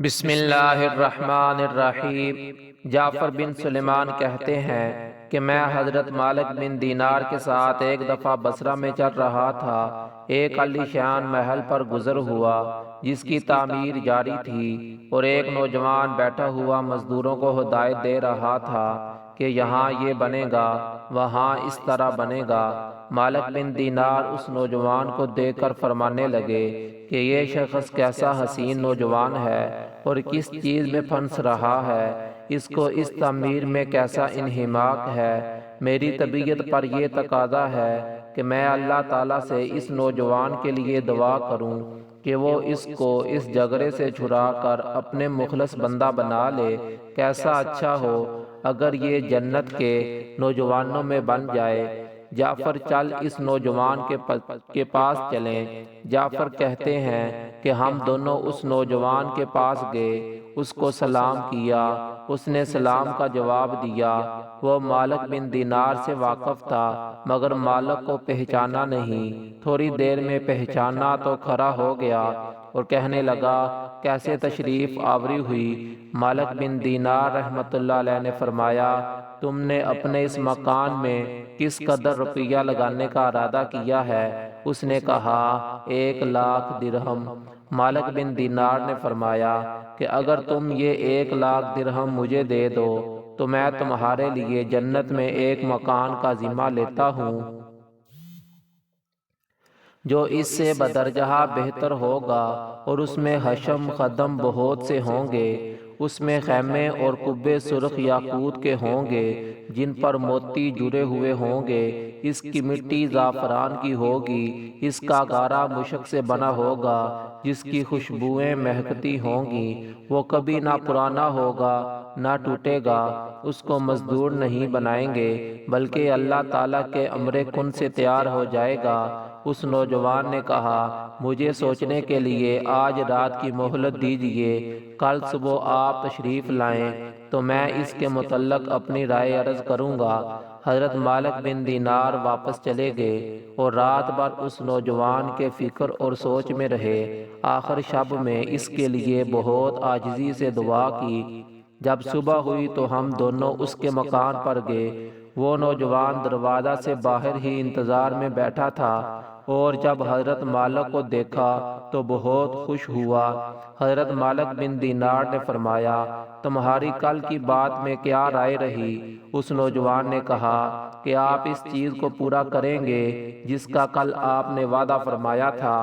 بسم اللہ الرحمن الرحیم۔ جعفر بن سلیمان کہتے ہیں کہ میں حضرت مالک بن دینار کے ساتھ ایک دفعہ بصرہ میں چل رہا تھا۔ ایک عالی شان محل پر گزر ہوا جس کی تعمیر جاری تھی، اور ایک نوجوان بیٹھا ہوا مزدوروں کو ہدایت دے رہا تھا کہ یہاں یہ بنے گا، وہاں اس طرح بنے گا۔ مالک بن دینار اس نوجوان کو دیکھ کر فرمانے لگے کہ یہ شخص کیسا حسین نوجوان ہے اور کس چیز میں پھنس رہا ہے، اس کو اس تعمیر میں کیسا انہماک ہے۔ میری طبیعت پر یہ تقاضا ہے کہ میں اللہ تعالیٰ سے اس نوجوان کے لیے دعا کروں کہ وہ اس کو اس جگرے سے چھڑا کر اپنے مخلص بندہ بنا لے۔ کیسا اچھا ہو اگر یہ جنت کے نوجوانوں میں بن جائے۔ جعفر چل اس نوجوان کے پاس چلیں۔ جعفر کہتے ہیں کہ ہم دونوں اس نوجوان کے پاس گئے، اس کو سلام کیا، اس نے سلام کا جواب دیا۔ وہ مالک بن دینار سے واقف تھا مگر مالک کو پہچانا نہیں۔ تھوڑی دیر میں پہچانا تو کھڑا ہو گیا اور کہنے لگا، کیسے تشریف آوری ہوئی؟ مالک بن دینار رحمۃ اللہ علیہ نے فرمایا، تم نے اپنے اس مکان میں کس قدر روپیہ لگانے کا ارادہ کیا ہے؟ اس نے کہا، 1,00,000 درہم۔ مالک بن دینار نے فرمایا کہ اگر تم یہ 1,00,000 درہم مجھے دے دو تو میں تمہارے لیے جنت میں ایک مکان کا ذمہ لیتا ہوں جو اس سے بدرجہ بہتر ہوگا، اور اس میں حشم خدم بہت سے ہوں گے۔ اس میں خیمے اور قبے سرخ یاقوت کے ہوں گے جن پر موتی جڑے ہوئے ہوں گے۔ اس کی مٹی زعفران کی ہوگی، اس کا گارا مشک سے بنا ہوگا جس کی خوشبوئیں مہکتی ہوں گی۔ وہ کبھی نہ پرانا ہوگا نہ ٹوٹے گا۔ اس کو مزدور نہیں بنائیں گے بلکہ اللہ تعالیٰ کے امر کن سے تیار ہو جائے گا۔ اس نوجوان نے کہا، مجھے سوچنے کے لیے آج رات کی مہلت دیجیے، کل صبح آپ تشریف لائیں تو میں اس کے متعلق اپنی رائے عرض کروں گا۔ حضرت مالک بن دینار واپس چلے گئے اور رات بھر اس نوجوان کے فکر اور سوچ میں رہے۔ آخر شب میں اس کے لیے بہت عاجزی سے دعا کی۔ جب صبح ہوئی تو ہم دونوں اس کے مکان پر گئے۔ وہ نوجوان دروازہ سے باہر ہی انتظار میں بیٹھا تھا، اور جب حضرت مالک کو دیکھا تو بہت خوش ہوا۔ حضرت مالک بن دینار نے فرمایا، تمہاری کل کی بات میں کیا رائے رہی؟ اس نوجوان نے کہا کہ آپ اس چیز کو پورا کریں گے جس کا کل آپ نے وعدہ فرمایا تھا۔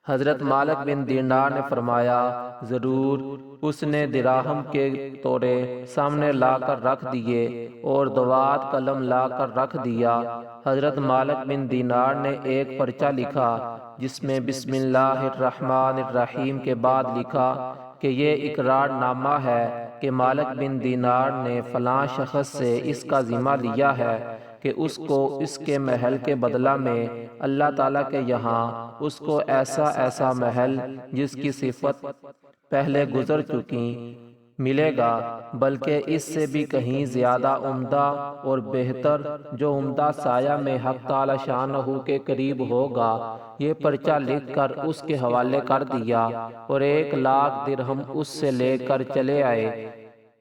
حضرت مالک بن دینار نے فرمایا، ضرور۔ اس نے دراہم کے تورے سامنے لا کر رکھ دیے اور دوات قلم لا کر رکھ دیا۔ حضرت مالک بن دینار نے ایک پرچہ لکھا جس میں بسم اللہ الرحمن الرحیم کے بعد لکھا کہ یہ اقرار نامہ ہے کہ مالک بن دینار نے فلاں شخص سے اس کا ذمہ لیا ہے کہ اس کو اس کے محل کے بدلہ میں اللہ تعالیٰ کے یہاں اس کو ایسا محل جس کی صفت پہلے گزر چکی ملے گا، بلکہ اس سے بھی کہیں زیادہ عمدہ اور بہتر، جو عمدہ سایہ میں حق تعالی شانہ کے قریب ہوگا۔ یہ پرچہ لکھ کر اس کے حوالے کر دیا اور 1,00,000 درہم اس سے لے کر چلے آئے۔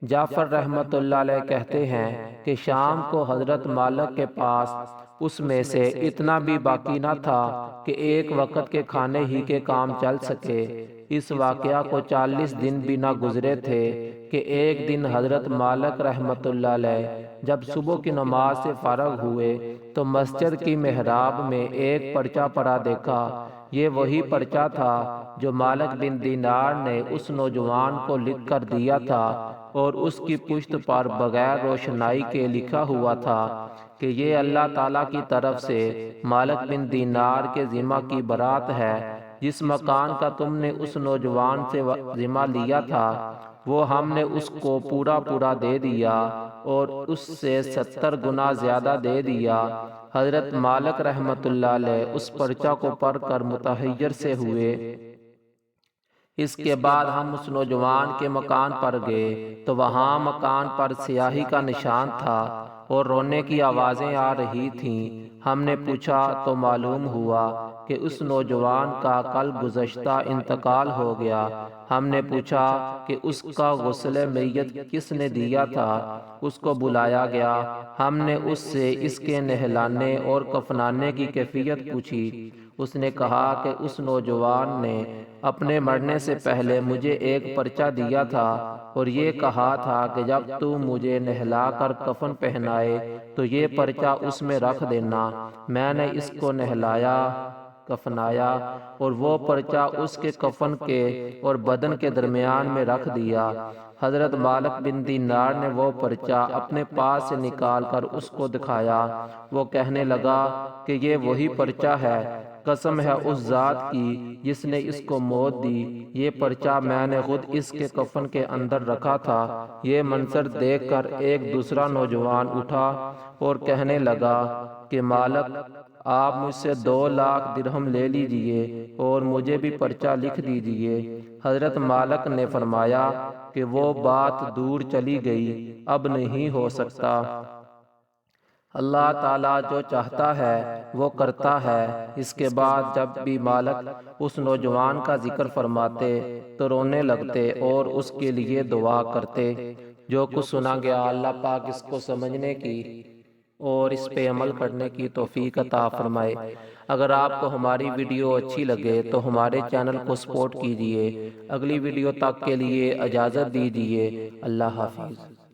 جعفر رحمۃ اللہ علیہ کہتے ہیں کہ شام کو حضرت مالک کے پاس اس میں سے اتنا بھی باقی نہ تھا کہ ایک وقت کے کھانے ہی کے کام چل سکے۔ اس واقعہ کو 40 دن بھی نہ گزرے تھے کہ ایک دن حضرت مالک رحمۃ اللہ علیہ جب صبح کی نماز سے فارغ ہوئے تو مسجد کی محراب میں ایک پرچہ پڑا دیکھا۔ یہ وہی پرچہ تھا جو مالک بن دینار نے اس نوجوان کو لکھ کر دیا تھا، اور اس کی پشت پر بغیر روشنائی کے لکھا ہوا تھا کہ یہ اللہ تعالیٰ کی طرف سے مالک بن دینار کے ذمہ کی برات ہے۔ جس مکان کا تم نے اس نوجوان سے ذمہ لیا تھا وہ ہم نے اس کو پورا دے دیا اور اس سے 70 گنا زیادہ دے دیا۔ حضرت مالک رحمۃ اللہ علیہ اس پرچہ کو پڑھ کر متحیر سے ہوئے۔ اس کے بعد ہم اس نوجوان کے مکان پر گئے تو وہاں مکان پر سیاہی کا نشان تھا اور رونے کی آوازیں آ رہی تھیں۔ ہم نے پوچھا تو معلوم ہوا کہ اس نوجوان کا کل گزشتہ انتقال ہو گیا۔ ہم نے پوچھا کہ اس کا غسل میت کس نے دیا تھا؟ اس کو بلایا گیا۔ ہم نے اس سے اس کے نہلانے اور کفنانے کی کیفیت پوچھی۔ اس نے کہا کہ اس نوجوان نے اپنے مرنے سے پہلے مجھے ایک پرچہ دیا تھا اور یہ کہا تھا کہ جب تو مجھے نہلا کر کفن پہنائے تو یہ پرچہ اس میں رکھ دینا۔ میں نے اس کو نہلایا، کفنایا اور وہ پرچہ اس کے کفن کے اور بدن کے درمیان میں رکھ دیا۔ حضرت مالک بن دینار نے وہ پرچہ اپنے پاس سے نکال کر اس کو دکھایا۔ وہ کہنے لگا کہ یہ وہی پرچہ ہے، قسم ہے اس ذات کی جس نے اس کو موت دی، یہ پرچہ میں نے خود اس کے کفن کے اندر رکھا تھا۔ یہ منظر دیکھ کر ایک دوسرا نوجوان اٹھا اور کہنے لگا کہ مالک، آپ مجھ سے 2 لاکھ درہم لے لیجئے اور مجھے بھی پرچہ لکھ دیجئے۔ حضرت مالک نے فرمایا کہ وہ بات دور چلی گئی، اب نہیں ہو سکتا۔ اللہ تعالیٰ جو چاہتا ہے وہ کرتا ہے۔ اس کے بعد جب بھی مالک اس نوجوان کا ذکر فرماتے تو رونے لگتے اور اس کے لیے دعا کرتے۔ جو کچھ سنا گیا اللہ پاک اس کو سمجھنے کی اور اس پہ عمل کرنے کی توفیق عطا فرمائے۔ اگر آپ کو ہماری ویڈیو اچھی لگے تو ہمارے چینل کو سپورٹ کیجئے۔ اگلی ویڈیو تک کے لیے اجازت دیجئے۔ اللہ حافظ۔